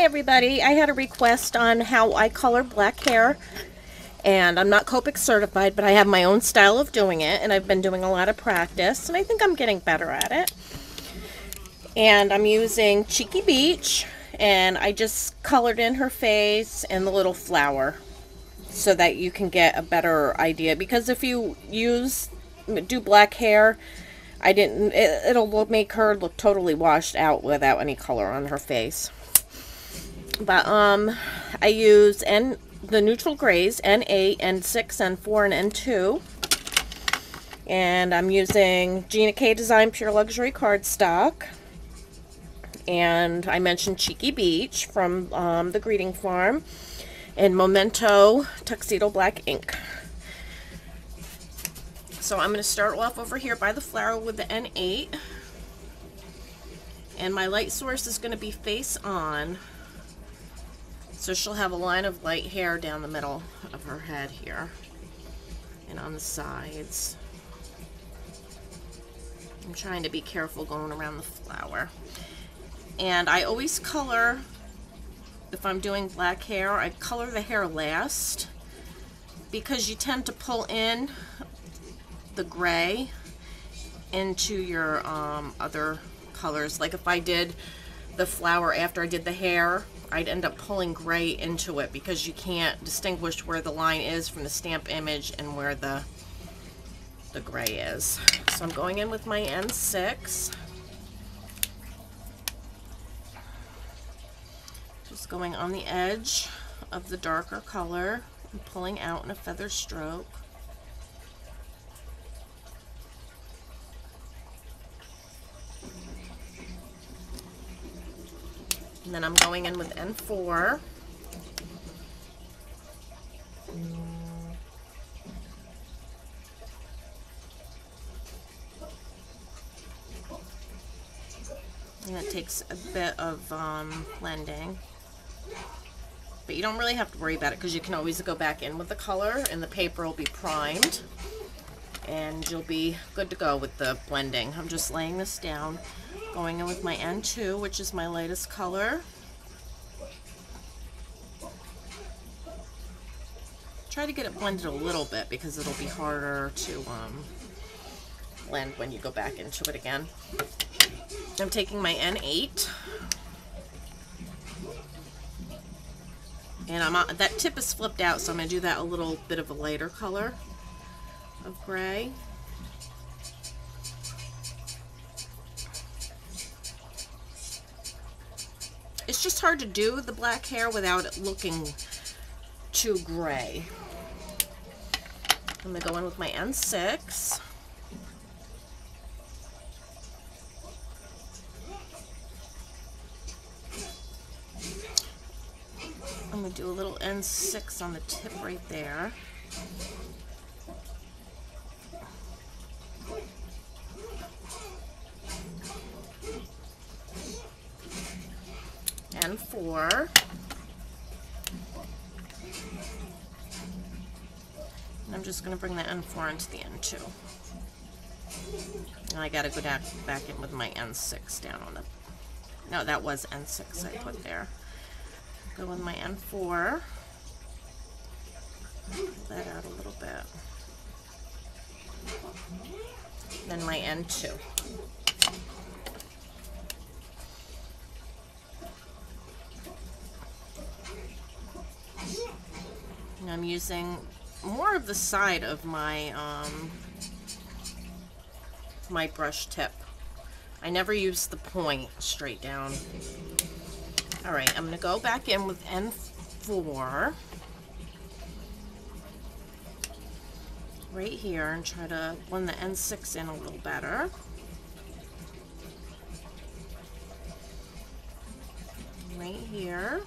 Hi everybody, I had a request on how I color black hair, and I'm not Copic certified, but I have my own style of doing it, and I've been doing a lot of practice, and I think I'm getting better at it. And I'm using Cheeky Beach, and I just colored in her face and the little flower so that you can get a better idea, because if you do black hair, it'll make her look totally washed out without any color on her face. But I use the neutral grays, N8, N6, N4, and N2. And I'm using Gina K Design Pure Luxury cardstock. And I mentioned Cheeky Beach from the Greeting Farm. And Memento Tuxedo Black ink. So I'm going to start off over here by the flower with the N8. And my light source is going to be face on. So she'll have a line of light hair down the middle of her head here and on the sides. I'm trying to be careful going around the flower. And I always color, if I'm doing black hair, I color the hair last because you tend to pull in the gray into your other colors. Like if I did the flower after I did the hair, I'd end up pulling gray into it because you can't distinguish where the line is from the stamp image and where the gray is. So I'm going in with my N6. Just going on the edge of the darker color and pulling out in a feather stroke. And then I'm going in with N4. And it takes a bit of blending. But you don't really have to worry about it because you can always go back in with the color and the paper will be primed. And you'll be good to go with the blending. I'm just laying this down. Going in with my N2, which is my lightest color. Try to get it blended a little bit because it'll be harder to blend when you go back into it again. I'm taking my N8. And that tip is flipped out, so I'm going to do that a little bit of a lighter color of gray. It's just hard to do the black hair without it looking too gray. I'm going to go in with my N6. I'm going to do a little N6 on the tip right there. N4. And I'm just going to bring the N4 into the N2. And I got to go back in with my N6 down on the... No, that was N6 I put there. Go with my N4. Pull that out a little bit. Then my N2. And I'm using more of the side of my my brush tip. I never use the point straight down. Alright, I'm going to go back in with N4 right here and try to blend the N6 in a little better. Right here.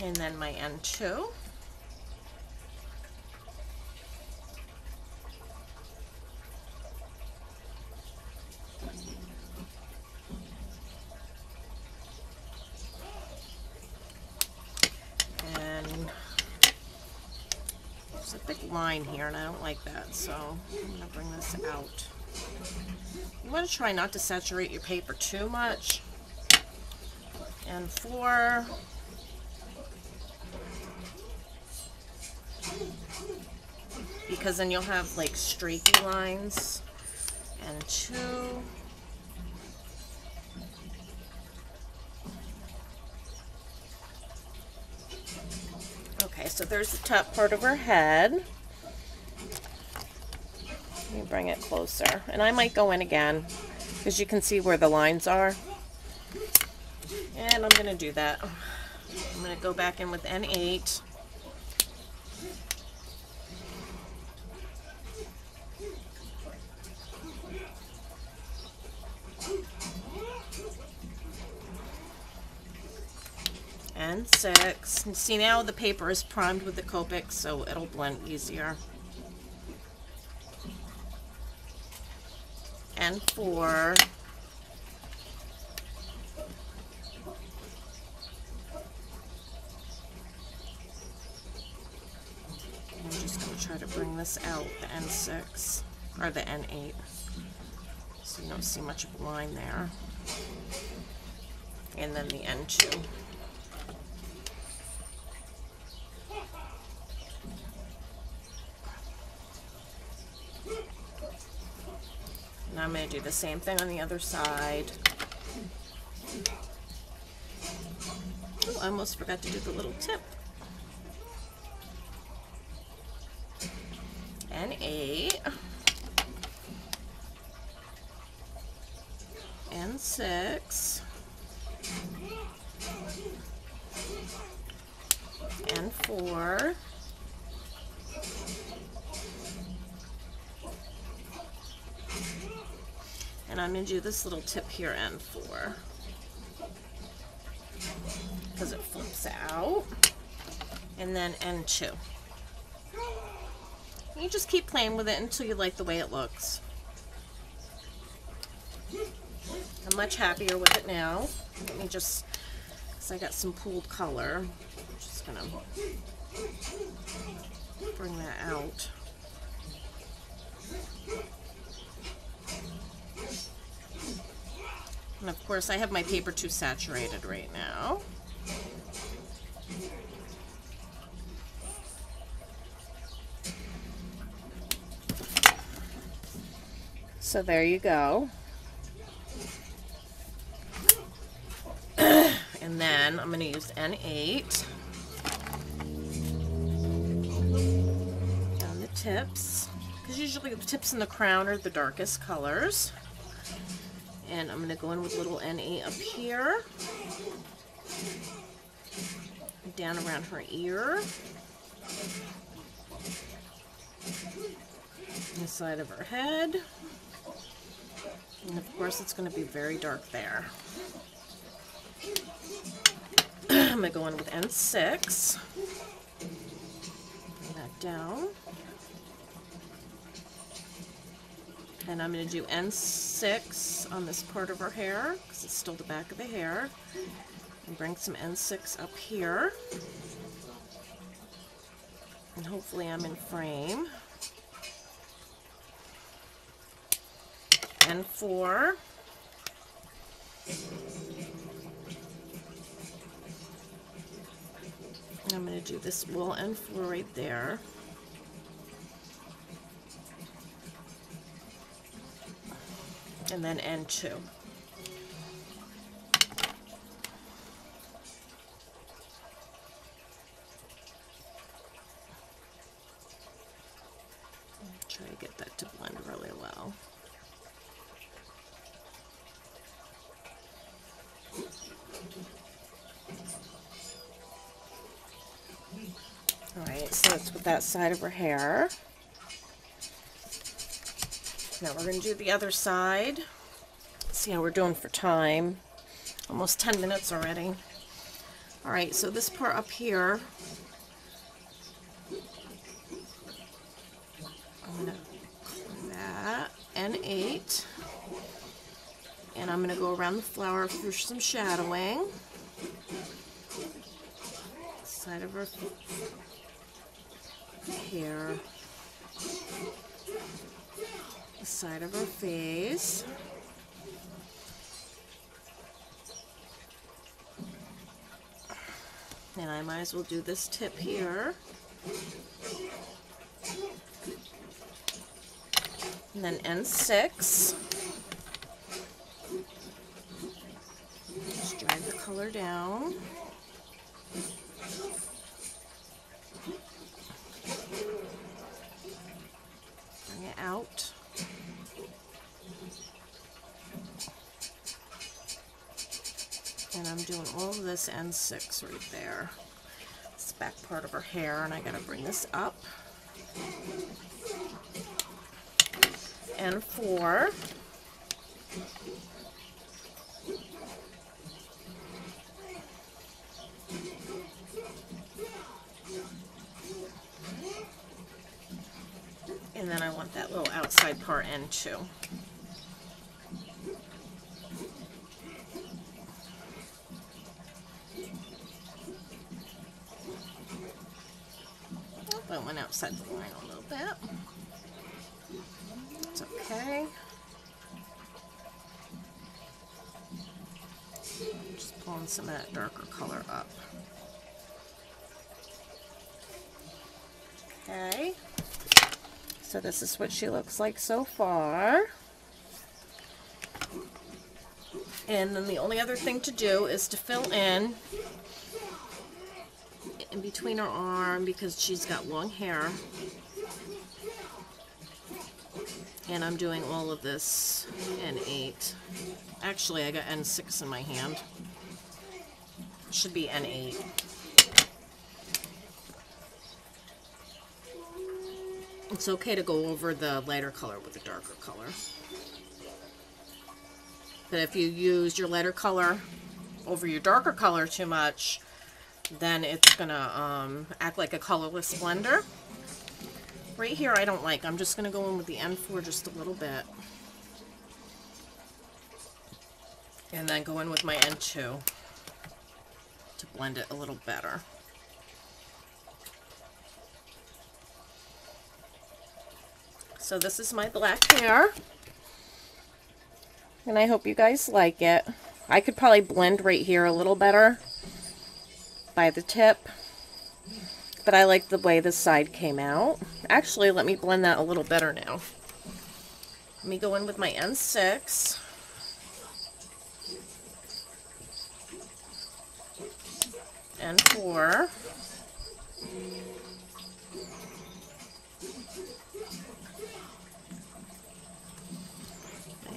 And then my N2. big line here, and I don't like that, so I'm going to bring this out. You want to try not to saturate your paper too much. And 4. Because then you'll have like streaky lines. And 2. Okay, so there's the top part of her head. Let me bring it closer. And I might go in again, because you can see where the lines are. And I'm going to do that. I'm going to go back in with N8. N6. And see, now the paper is primed with the Copic, so it'll blend easier. N4. I'm just going to try to bring this out, the N6, or the N8, so you don't see much of a line there. And then the N2. Now I'm going to do the same thing on the other side. Oh, I almost forgot to do the little tip. N8. N6. N4. And I'm going to do this little tip here, N4, because it flips out. And then N2. You just keep playing with it until you like the way it looks. I'm much happier with it now. Let me just, because I got some pooled color, I'm just going to bring that out. And of course, I have my paper too saturated right now. So there you go. And then I'm going to use N8 on the tips, because usually the tips and the crown are the darkest colors. And I'm going to go in with little N8 up here, down around her ear, the side of her head, and of course it's going to be very dark there. I'm going to go in with N6, bring that down. And I'm going to do N6 on this part of her hair, because it's still the back of the hair. And bring some N6 up here. And hopefully I'm in frame. N4. And I'm going to do this little N4 right there. And then N2. Try to get that to blend really well. Alright, so it's with that side of her hair. Now we're going to do the other side. See how we're doing for time. Almost 10 minutes already. Alright, so this part up here, I'm going to clean that, N8, and I'm going to go around the flower for some shadowing. Side of her here, the side of her face. And I might as well do this tip here. And then N6. Just drag the color down. Bring it out. And I'm doing all of this N6 right there. This back part of her hair, and I gotta bring this up. N4. And then I want that little outside part N2. I went outside the line a little bit. It's okay. Just pulling some of that darker color up. Okay. So this is what she looks like so far. And then the only other thing to do is to fill in between her arm, because she's got long hair. And I'm doing all of this N8. Actually, I got N6 in my hand. It should be N8. It's okay to go over the lighter color with the darker color. But if you use your lighter color over your darker color too much, then it's gonna act like a colorless blender. Right here I don't like. I'm just gonna go in with the N4 just a little bit. And then go in with my N2 to blend it a little better. So this is my black hair. And I hope you guys like it. I could probably blend right here a little better by the tip, but I like the way this side came out. Actually, let me blend that a little better now. Let me go in with my N6. N4.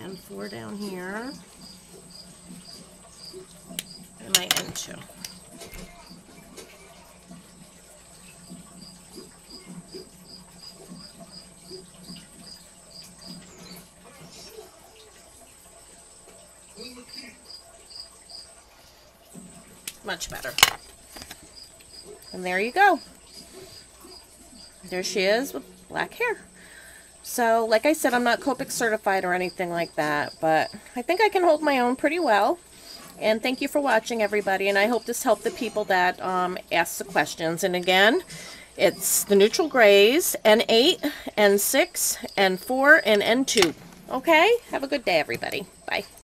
N4 down here. And my N2. Much better. And there you go. There she is with black hair. So, like I said, I'm not Copic certified or anything like that, but I think I can hold my own pretty well. And thank you for watching, everybody, and I hope this helped the people that asked the questions. And again, it's the neutral grays, N8, N6, N4, and N2. Okay? Have a good day, everybody. Bye.